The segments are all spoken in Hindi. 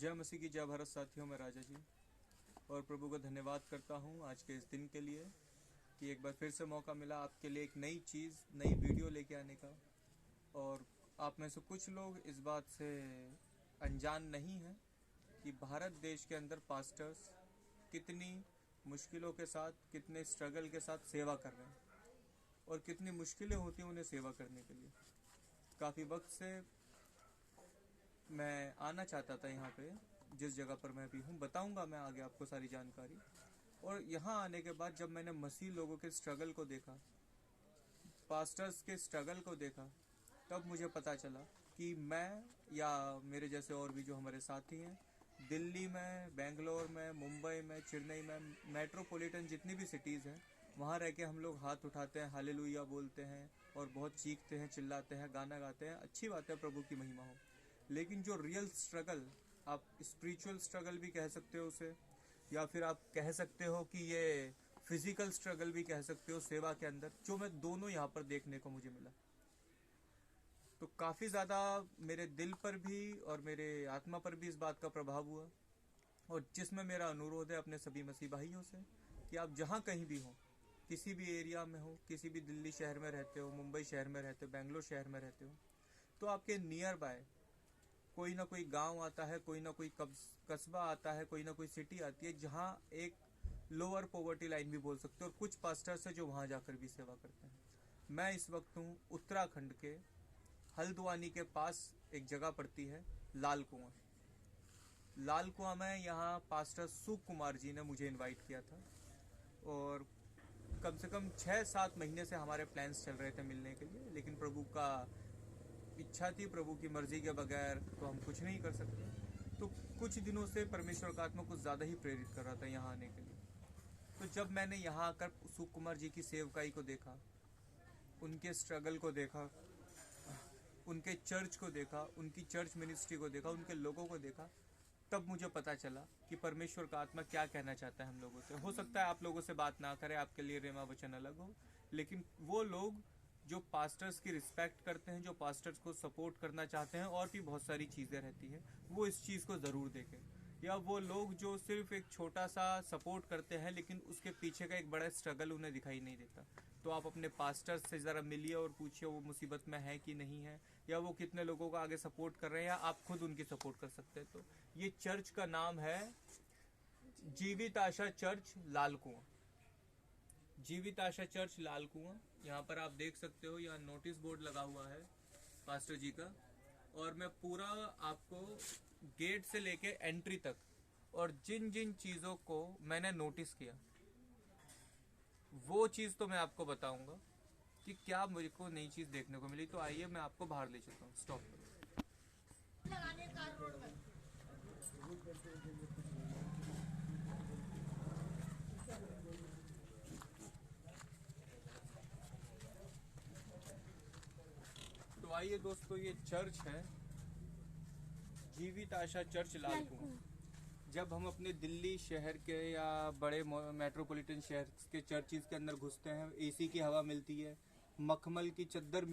जय मसीह की जय भारत साथियों, मैं राजा जी और प्रभु का धन्यवाद करता हूँ आज के इस दिन के लिए कि एक बार फिर से मौका मिला आपके लिए एक नई चीज़, नई वीडियो लेके आने का। और आप में से कुछ लोग इस बात से अनजान नहीं हैं कि भारत देश के अंदर पास्टर्स कितनी मुश्किलों के साथ, कितने स्ट्रगल के साथ सेवा कर रहे हैं और कितनी मुश्किलें होती हैं उन्हें सेवा करने के लिए। काफ़ी वक्त से मैं आना चाहता था यहाँ पे, जिस जगह पर मैं भी हूँ। बताऊँगा मैं आगे आपको सारी जानकारी। और यहाँ आने के बाद जब मैंने मसीह लोगों के स्ट्रगल को देखा, पास्टर्स के स्ट्रगल को देखा, तब मुझे पता चला कि मैं या मेरे जैसे और भी जो हमारे साथी हैं, दिल्ली में, बेंगलोर में, मुंबई में, चेन्नई में, मेट्रोपॉलिटन जितनी भी सिटीज़ हैं, वहाँ रह के हम लोग हाथ उठाते हैं, हालेलुया बोलते हैं और बहुत चीखते हैं, चिल्लाते हैं, गाना गाते हैं। अच्छी बात है, प्रभु की महिमा हो। लेकिन जो रियल स्ट्रगल, आप स्पिरिचुअल स्ट्रगल भी कह सकते हो उसे, या फिर आप कह सकते हो कि ये फिजिकल स्ट्रगल भी कह सकते हो सेवा के अंदर, जो मैं दोनों यहाँ पर देखने को मुझे मिला। तो काफ़ी ज़्यादा मेरे दिल पर भी और मेरे आत्मा पर भी इस बात का प्रभाव हुआ। और जिसमें मेरा अनुरोध है अपने सभी मसीह भाइयों से कि आप जहाँ कहीं भी हो, किसी भी एरिया में हो, किसी भी दिल्ली शहर में रहते हो, मुंबई शहर में रहते हो, बेंगलोर शहर में रहते हो, तो आपके नियर बाय कोई ना कोई गांव आता है, कोई ना कोई कस्बा आता है, कोई ना कोई सिटी आती है जहाँ एक लोअर पॉवर्टी लाइन भी बोल सकते हो, और कुछ पास्टर्स है जो वहाँ जाकर भी सेवा करते हैं। मैं इस वक्त हूँ उत्तराखंड के हल्द्वानी के पास, एक जगह पड़ती है लाल कुआं। लाल कुआं में यहाँ पास्टर सुख कुमार जी ने मुझे इनवाइट किया था और कम से कम 6-7 महीने से हमारे प्लान्स चल रहे थे मिलने के लिए, लेकिन प्रभु का इच्छा थी, प्रभु की मर्जी के बगैर तो हम कुछ नहीं कर सकते। तो कुछ दिनों से परमेश्वर का आत्मा कुछ ज़्यादा ही प्रेरित कर रहा था यहाँ आने के लिए। तो जब मैंने यहाँ आकर सुख कुमार जी की सेवकाई को देखा, उनके स्ट्रगल को देखा, उनके चर्च को देखा, उनकी चर्च मिनिस्ट्री को देखा, उनके लोगों को देखा, तब मुझे पता चला कि परमेश्वर का आत्मा क्या कहना चाहता है हम लोगों से। हो सकता है आप लोगों से बात ना करे, आपके लिए रेमा वचन अलग हो, लेकिन वो लोग जो पास्टर्स की रिस्पेक्ट करते हैं, जो पास्टर्स को सपोर्ट करना चाहते हैं, और भी बहुत सारी चीज़ें रहती हैं, वो इस चीज़ को ज़रूर देखें। या वो लोग जो सिर्फ एक छोटा सा सपोर्ट करते हैं लेकिन उसके पीछे का एक बड़ा स्ट्रगल उन्हें दिखाई नहीं देता, तो आप अपने पास्टर्स से ज़रा मिलिए और पूछिए वो मुसीबत में है कि नहीं है, या वो कितने लोगों को आगे सपोर्ट कर रहे हैं, या आप खुद उनकी सपोर्ट कर सकते हैं। तो ये चर्च का नाम है जीवित आशा चर्च लाल कुआं। जीवित आशा चर्च लाल कुआं, यहाँ पर आप देख सकते हो, यहाँ नोटिस बोर्ड लगा हुआ है पास्टर जी का। और मैं पूरा आपको गेट से लेके एंट्री तक और जिन जिन चीज़ों को मैंने नोटिस किया, वो चीज़ तो मैं आपको बताऊंगा कि क्या मुझे को नई चीज़ देखने को मिली। तो आइए मैं आपको बाहर ले चलता हूँ स्टॉप पर। तो आइए दोस्तों, ये चर्च है जीवित आशा चर्च लाल कुआं। जब हम अपने दिल्ली शहर के या बड़े मेट्रोपॉलिटन शहर के चर्चिज़ के अंदर घुसते हैं, एसी की हवा मिलती है, मखमल की चद्दर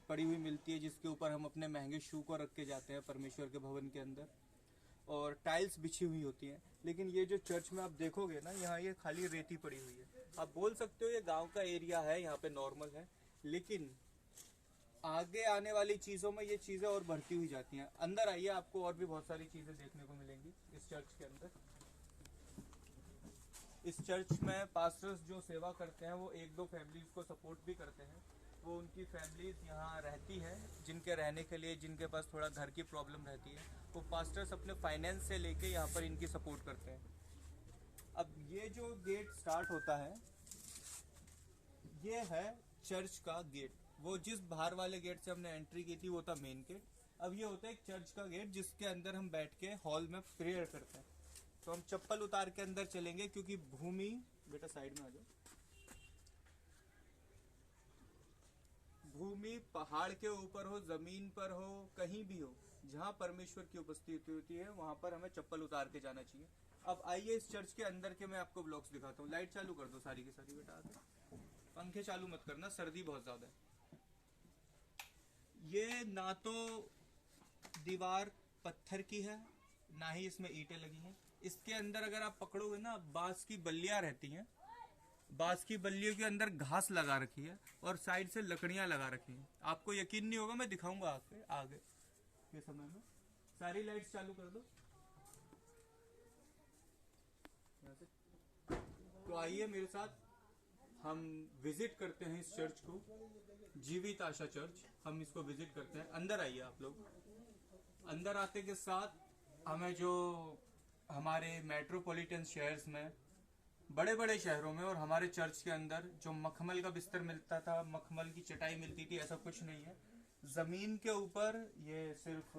पड़ी हुई मिलती है, जिसके ऊपर हम अपने महंगे शू को रख के जाते हैं परमेश्वर के भवन के अंदर, और टाइल्स बिछी हुई होती हैं। लेकिन ये जो चर्च में आप देखोगे ना, यहाँ ये खाली रेती पड़ी हुई है। आप बोल सकते हो ये गांव का एरिया है, यहाँ पे नॉर्मल है, लेकिन आगे आने वाली चीज़ों में ये चीज़ें और बढ़ती हुई जाती हैं। अंदर आइए, आपको और भी बहुत सारी चीज़ें देखने को मिलेंगी इस चर्च के अंदर। इस चर्च में पास्टर्स जो सेवा करते हैं वो 1-2 फैमिलीज को सपोर्ट भी करते हैं। वो उनकी फैमिलीज यहाँ रहती है, जिनके रहने के लिए, जिनके पास थोड़ा घर की प्रॉब्लम रहती है, वो पास्टर्स अपने फाइनेंस से लेके यहाँ पर इनकी सपोर्ट करते हैं। अब ये जो गेट स्टार्ट होता है, ये है चर्च का गेट। वो जिस बाहर वाले गेट से हमने एंट्री की थी वो था मेन गेट। अब ये होता है एक चर्च का गेट, जिसके अंदर हम बैठ के हॉल में प्रेयर करते हैं। तो हम चप्पल उतार के अंदर चलेंगे, क्योंकि भूमि, बेटा साइड में आ जाओ, भूमि पहाड़ के ऊपर हो, जमीन पर हो, कहीं भी हो, जहाँ परमेश्वर की उपस्थिति होती है वहां पर हमें चप्पल उतार के जाना चाहिए। अब आइए इस चर्च के अंदर के मैं आपको ब्लॉक्स दिखाता हूँ। लाइट चालू कर दो सारी की सारी बेटा, आके पंखे चालू मत करना, सर्दी बहुत ज्यादा है। ये ना तो दीवार पत्थर की है, ना ही इसमें ईंटें लगी हैं। इसके अंदर अगर आप पकड़ोगे ना, बांस की बल्लियां रहती हैं, बांस की बल्लियों के अंदर घास लगा रखी है और साइड से लकड़ियां लगा रखी हैं। आपको यकीन नहीं होगा, मैं दिखाऊंगा आपके आगे के समय में। सारी लाइट्स चालू कर दो। तो आइए मेरे साथ, हम विजिट करते हैं इस चर्च को, जीवित आशा चर्च। हम इसको विजिट करते हैं। अंदर आइए आप लोग। अंदर आते के साथ हमें जो हमारे मेट्रोपॉलिटन शहर्स में, बड़े बड़े शहरों में और हमारे चर्च के अंदर जो मखमल का बिस्तर मिलता था, मखमल की चटाई मिलती थी, ऐसा कुछ नहीं है। जमीन के ऊपर ये सिर्फ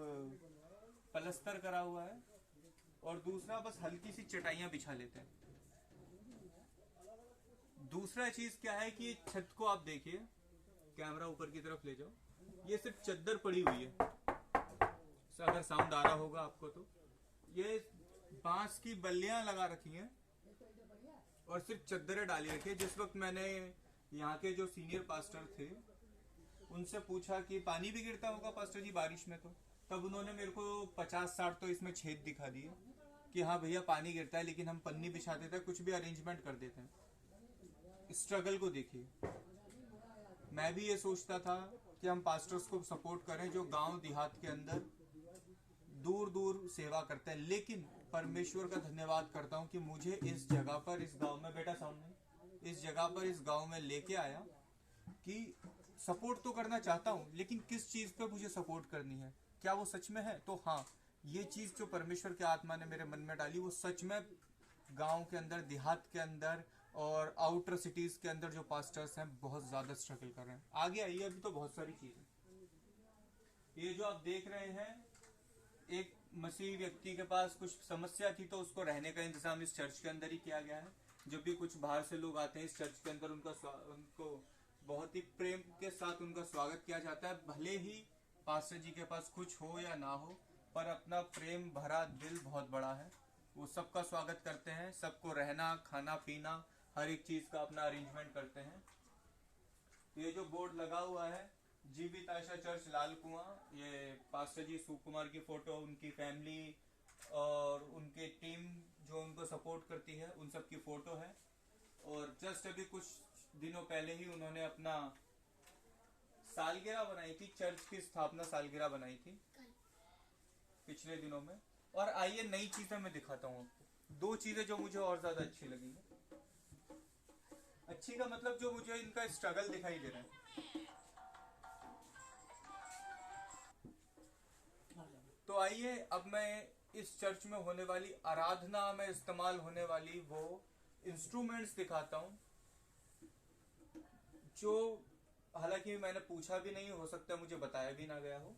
पलस्तर करा हुआ है और दूसरा बस हल्की सी चटाइयां बिछा लेते हैं। दूसरा चीज क्या है कि छत को आप देखिए, कैमरा ऊपर की तरफ ले जाओ, ये सिर्फ चद्दर पड़ी हुई है। अगर साउंड आ रहा होगा आपको तो ये बांस की बल्लियां लगा रखी हैं और सिर्फ चद्दरें डाली रखी है। जिस वक्त मैंने यहाँ के जो सीनियर पास्टर थे उनसे पूछा कि पानी भी गिरता होगा पास्टर जी बारिश में, तो तब उन्होंने मेरे को 50-60 तो इसमें छेद दिखा दिए कि हाँ भैया पानी गिरता है, लेकिन हम पन्नी बिछा देते हैं, कुछ भी अरेंजमेंट कर देते हैं। स्ट्रगल को देखिए। मैं भी ये सोचता था कि हम पास्टर्स को सपोर्ट करें जो गांव देहात के अंदर दूर दूर सेवा करते हैं, लेकिन परमेश्वर का धन्यवाद करता हूँ कि मुझे इस जगह पर, इस गांव में, बेटा सामने, इस जगह पर, इस गांव में लेके आया कि सपोर्ट तो करना चाहता हूँ, लेकिन किस चीज पे मुझे सपोर्ट करनी है, क्या वो सच में है? तो हाँ, ये चीज जो परमेश्वर की आत्मा ने मेरे मन में डाली, वो सच में गांव के अंदर, देहात के अंदर और आउटर सिटीज के अंदर जो पास्टर्स हैं बहुत ज्यादा स्ट्रगल कर रहे हैं। आगे आइए, अभी तो बहुत सारी चीजें। ये जो आप देख रहे हैं, एक मसीह व्यक्ति के पास कुछ समस्या थी तो उसको रहने का इंतजाम इस चर्च के अंदर ही किया गया है। जब भी कुछ बाहर से लोग आते हैं इस चर्च के अंदर, उनको बहुत ही प्रेम के साथ उनका स्वागत किया जाता है। भले ही पास्टर जी के पास कुछ हो या ना हो, पर अपना प्रेम भरा दिल बहुत बड़ा है। वो सबका स्वागत करते हैं, सबको रहना, खाना पीना, हर एक चीज का अपना अरेंजमेंट करते हैं। ये जो बोर्ड लगा हुआ है, जीवित आशा चर्च लाल कुआं, ये पास्टर जी सुकुमार की फोटो, उनकी फैमिली और उनके टीम जो उनको सपोर्ट करती है, उन सब की फोटो है। और जस्ट अभी कुछ दिनों पहले ही उन्होंने अपना सालगिरह बनाई थी, चर्च की स्थापना सालगिरह बनाई थी पिछले दिनों में। और आइए नई चीजें मैं दिखाता हूँ आपको। दो चीजें जो मुझे और ज्यादा अच्छी लगी है, अच्छी का मतलब जो मुझे इनका स्ट्रगल दिखाई दे रहा है। तो आइए अब मैं इस चर्च में होने वाली आराधना में इस्तेमाल होने वाली वो इंस्ट्रूमेंट्स दिखाता हूँ, जो हालांकि मैंने पूछा भी नहीं, हो सकता है मुझे बताया भी ना गया हो,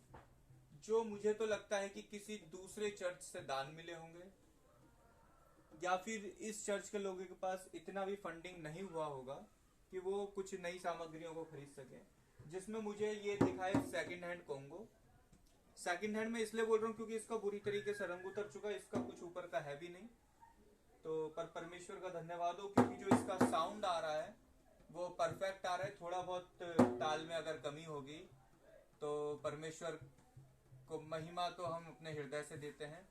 जो मुझे तो लगता है कि किसी दूसरे चर्च से दान मिले होंगे, या फिर इस चर्च के लोगों के पास इतना भी फंडिंग नहीं हुआ होगा कि वो कुछ नई सामग्रियों को खरीद सके। जिसमें मुझे ये दिखाए second hand Congo. Second hand में इसलिए बोल रहा हूँ क्योंकि इसका बुरी तरीके से रंग उतर चुका है, इसका कुछ ऊपर का है भी नहीं। तो पर परमेश्वर का धन्यवाद हो, क्योंकि जो इसका साउंड आ रहा है वो परफेक्ट आ रहा है। थोड़ा बहुत ताल में अगर कमी होगी तो परमेश्वर को महिमा तो हम अपने हृदय से देते हैं,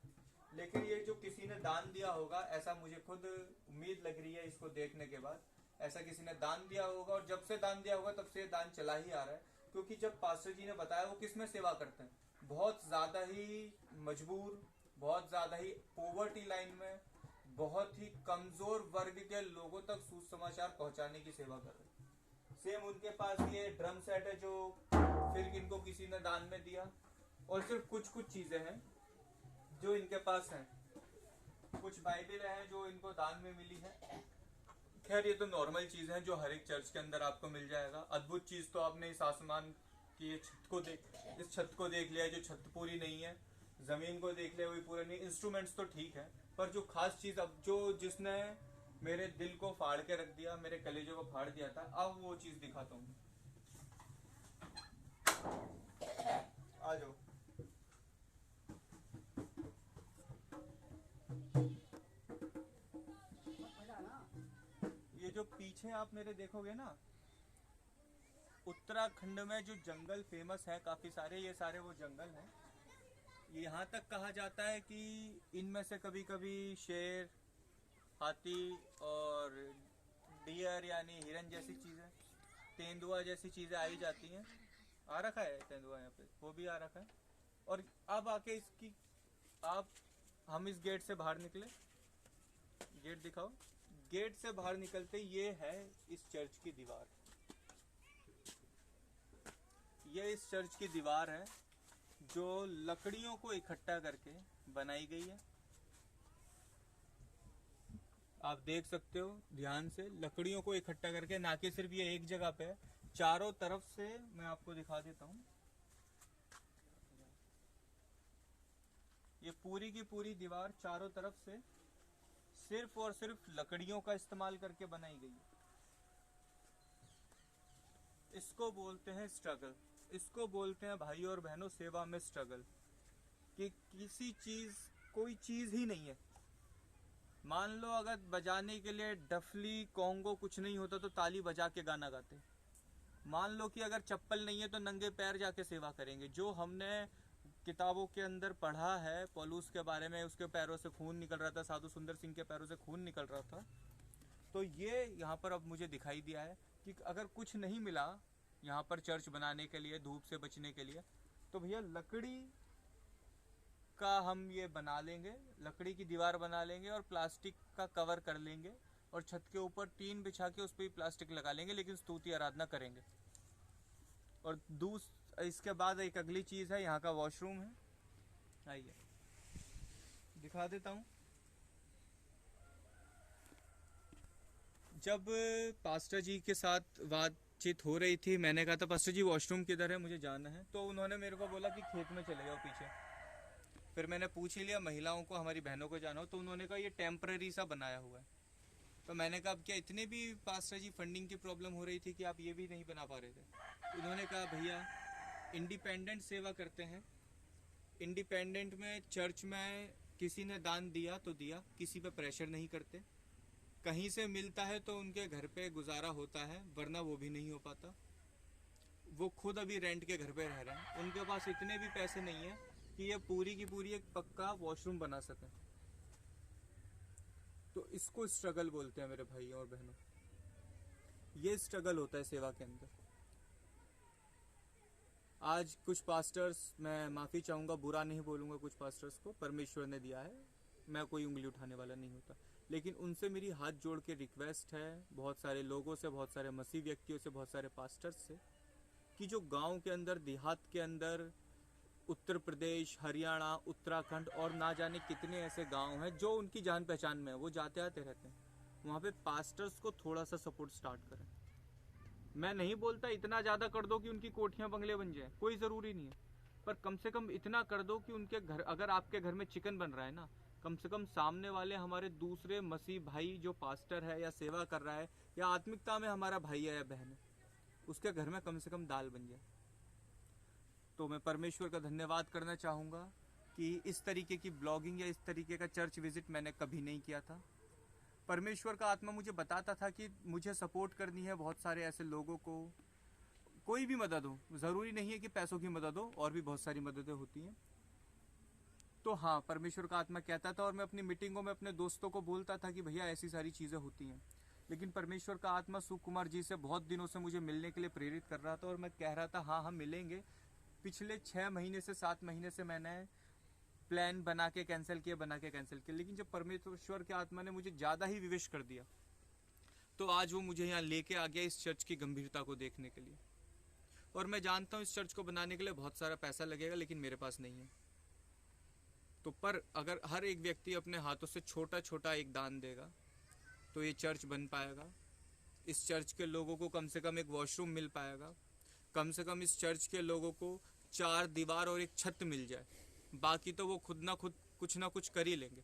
लेकिन ये जो किसी ने दान दिया होगा, ऐसा मुझे खुद उम्मीद लग रही है इसको देखने के बाद, ऐसा किसी ने दान दिया होगा। और जब से दान दिया होगा तब से दान चला ही आ रहा है, क्योंकि जब पास्टर जी ने बताया वो किस में सेवा करते हैं, बहुत ज्यादा ही मजबूर, बहुत ज्यादा ही पॉवर्टी लाइन में, बहुत ही कमजोर वर्ग के लोगों तक सुसमाचार पहुंचाने की सेवा कर रहे हैं। सेम उनके पास ये ड्रम सेट है जो फिर इनको किसी ने दान में दिया, और सिर्फ कुछ कुछ चीजें हैं जो इनके पास हैं। कुछ बाइबल है जो इनको दान में मिली है। खैर ये तो नॉर्मल चीज है जो हर एक चर्च के अंदर आपको मिल जाएगा। अद्भुत चीज तो आपने इस आसमान की ये छत को इस छत को देख लिया, जो छत पूरी नहीं है, जमीन को देख लिया, वही पूरा नहीं। इंस्ट्रूमेंट्स तो ठीक है, पर जो खास चीज अब जो जिसने मेरे दिल को फाड़ के रख दिया, मेरे कलेजों को फाड़ दिया था, अब वो चीज दिखाता हूँ। आ जाओ। ये जो पीछे आप मेरे देखोगे ना, उत्तराखंड में जो जंगल फेमस है काफी सारे, ये सारे वो जंगल हैं। यहाँ तक कहा जाता है कि इनमें से कभी कभी शेर, हाथी और डियर यानी हिरन जैसी चीज़ें, तेंदुआ जैसी चीज़ें आई जाती हैं। आ रखा है तेंदुआ यहाँ पे, वो भी आ रखा है। और अब आके इसकी आप हम इस गेट से बाहर निकले, गेट दिखाओ। गेट से बाहर निकलते ये है इस चर्च की दीवार, ये इस चर्च की दीवार है जो लकड़ियों को इकट्ठा करके बनाई गई है। आप देख सकते हो ध्यान से, लकड़ियों को इकट्ठा करके, ना कि सिर्फ ये एक जगह पे है, चारों तरफ से। मैं आपको दिखा देता हूँ, ये पूरी की पूरी दीवार चारों तरफ से सिर्फ और सिर्फ लकड़ियों का इस्तेमाल करके बनाई गई है। इसको बोलते हैं स्ट्रगल, इसको बोलते हैं भाई और बहनों सेवा में स्ट्रगल। कि किसी चीज, कोई चीज ही नहीं है। मान लो अगर बजाने के लिए डफली कॉन्गो कुछ नहीं होता तो ताली बजा के गाना गाते। मान लो कि अगर चप्पल नहीं है तो नंगे पैर जाके सेवा करेंगे। जो हमने किताबों के अंदर पढ़ा है पौलुस के बारे में, उसके पैरों से खून निकल रहा था, साधु सुंदर सिंह के पैरों से खून निकल रहा था, तो ये यहाँ पर अब मुझे दिखाई दिया है कि अगर कुछ नहीं मिला यहाँ पर चर्च बनाने के लिए, धूप से बचने के लिए, तो भैया लकड़ी का हम ये बना लेंगे, लकड़ी की दीवार बना लेंगे और प्लास्टिक का कवर कर लेंगे और छत के ऊपर टीन बिछा के उस पर प्लास्टिक लगा लेंगे, लेकिन स्तुति आराधना करेंगे। और इसके बाद एक अगली चीज़ है, यहाँ का वॉशरूम है, आइए दिखा देता हूँ। जब पास्टर जी के साथ बातचीत हो रही थी, मैंने कहा था पास्टर जी वॉशरूम किधर है, मुझे जाना है, तो उन्होंने मेरे को बोला कि खेत में चले जाओ पीछे। फिर मैंने पूछ ही लिया महिलाओं को, हमारी बहनों को जाना हो, तो उन्होंने कहा ये टेम्पररी सा बनाया हुआ है। तो मैंने कहा अब क्या इतने भी पास्टर जी फंडिंग की प्रॉब्लम हो रही थी कि आप ये भी नहीं बना पा रहे थे? उन्होंने कहा भैया इंडिपेंडेंट सेवा करते हैं, इंडिपेंडेंट में चर्च में किसी ने दान दिया तो दिया, किसी पे प्रेशर नहीं करते। कहीं से मिलता है तो उनके घर पे गुजारा होता है, वरना वो भी नहीं हो पाता। वो खुद अभी रेंट के घर पे रह रहे हैं, उनके पास इतने भी पैसे नहीं है कि ये पूरी की पूरी एक पक्का वॉशरूम बना सकें। तो इसको स्ट्रगल बोलते हैं मेरे भाई और बहनों, ये स्ट्रगल होता है सेवा के अंदर। आज कुछ पास्टर्स, मैं माफ़ी चाहूँगा, बुरा नहीं बोलूँगा कुछ पास्टर्स को, परमेश्वर ने दिया है, मैं कोई उंगली उठाने वाला नहीं होता, लेकिन उनसे मेरी हाथ जोड़ के रिक्वेस्ट है, बहुत सारे लोगों से, बहुत सारे मसीह व्यक्तियों से, बहुत सारे पास्टर्स से, कि जो गांव के अंदर, देहात के अंदर, उत्तर प्रदेश, हरियाणा, उत्तराखंड और ना जाने कितने ऐसे गांव हैं जो उनकी जान पहचान में है, वो जाते आते रहते हैं, वहाँ पे पास्टर्स को थोड़ा सा सपोर्ट स्टार्ट करें। मैं नहीं बोलता इतना ज़्यादा कर दो कि उनकी कोठियाँ बंगले बन जाए, कोई ज़रूरी नहीं है, पर कम से कम इतना कर दो कि उनके घर, अगर आपके घर में चिकन बन रहा है ना, कम से कम सामने वाले हमारे दूसरे मसीह भाई जो पास्टर है या सेवा कर रहा है या आत्मिकता में हमारा भाई है या बहन है, उसके घर में कम से कम दाल बन जाए। तो मैं परमेश्वर का धन्यवाद करना चाहूँगा कि इस तरीके की ब्लॉगिंग या इस तरीके का चर्च विजिट मैंने कभी नहीं किया था। परमेश्वर का आत्मा मुझे बताता था कि मुझे सपोर्ट करनी है बहुत सारे ऐसे लोगों को, कोई भी मदद हो, ज़रूरी नहीं है कि पैसों की मदद हो, और भी बहुत सारी मददें होती हैं। तो हाँ, परमेश्वर का आत्मा कहता था, और मैं अपनी मीटिंगों में अपने दोस्तों को बोलता था कि भैया ऐसी सारी चीज़ें होती हैं। लेकिन परमेश्वर का आत्मा सुकुमार जी से बहुत दिनों से मुझे मिलने के लिए प्रेरित कर रहा था, और मैं कह रहा था हाँ हम मिलेंगे। पिछले 6 महीने से 7 महीने से मैंने प्लान बना के कैंसिल किया, लेकिन जब परमेश्वर के आत्मा ने मुझे ज़्यादा ही विवेश कर दिया, तो आज वो मुझे यहाँ लेके आ गया इस चर्च की गंभीरता को देखने के लिए। और मैं जानता हूँ इस चर्च को बनाने के लिए बहुत सारा पैसा लगेगा, लेकिन मेरे पास नहीं है। तो पर अगर हर एक व्यक्ति अपने हाथों से छोटा छोटा एक दान देगा तो ये चर्च बन पाएगा। इस चर्च के लोगों को कम से कम एक वॉशरूम मिल पाएगा, कम से कम इस चर्च के लोगों को 4 दीवार और एक छत मिल जाए, बाकी तो वो खुद ना खुद कुछ ना कुछ कर ही लेंगे।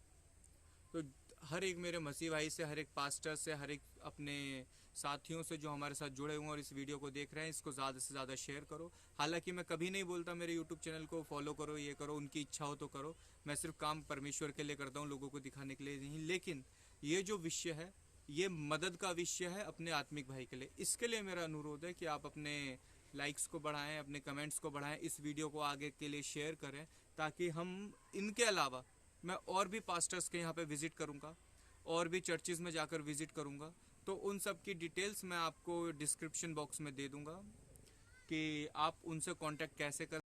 तो हर एक मेरे मसीह भाई से, हर एक पास्टर से, हर एक अपने साथियों से जो हमारे साथ जुड़े हुए हैं और इस वीडियो को देख रहे हैं, इसको ज़्यादा से ज़्यादा शेयर करो। हालांकि मैं कभी नहीं बोलता मेरे यूट्यूब चैनल को फॉलो करो, ये करो, उनकी इच्छा हो तो करो, मैं सिर्फ काम परमेश्वर के लिए करता हूँ, लोगों को दिखाने के लिए नहीं। लेकिन ये जो विषय है, ये मदद का विषय है अपने आत्मिक भाई के लिए। इसके लिए मेरा अनुरोध है कि आप अपने लाइक्स को बढ़ाएं, अपने कमेंट्स को बढ़ाएं, इस वीडियो को आगे के लिए शेयर करें, ताकि हम इनके अलावा मैं और भी पास्टर्स के यहाँ पे विज़िट करूँगा और भी चर्चिज़ में जाकर विज़िट करूँगा। तो उन सब की डिटेल्स मैं आपको डिस्क्रिप्शन बॉक्स में दे दूँगा कि आप उनसे कांटेक्ट कैसे कर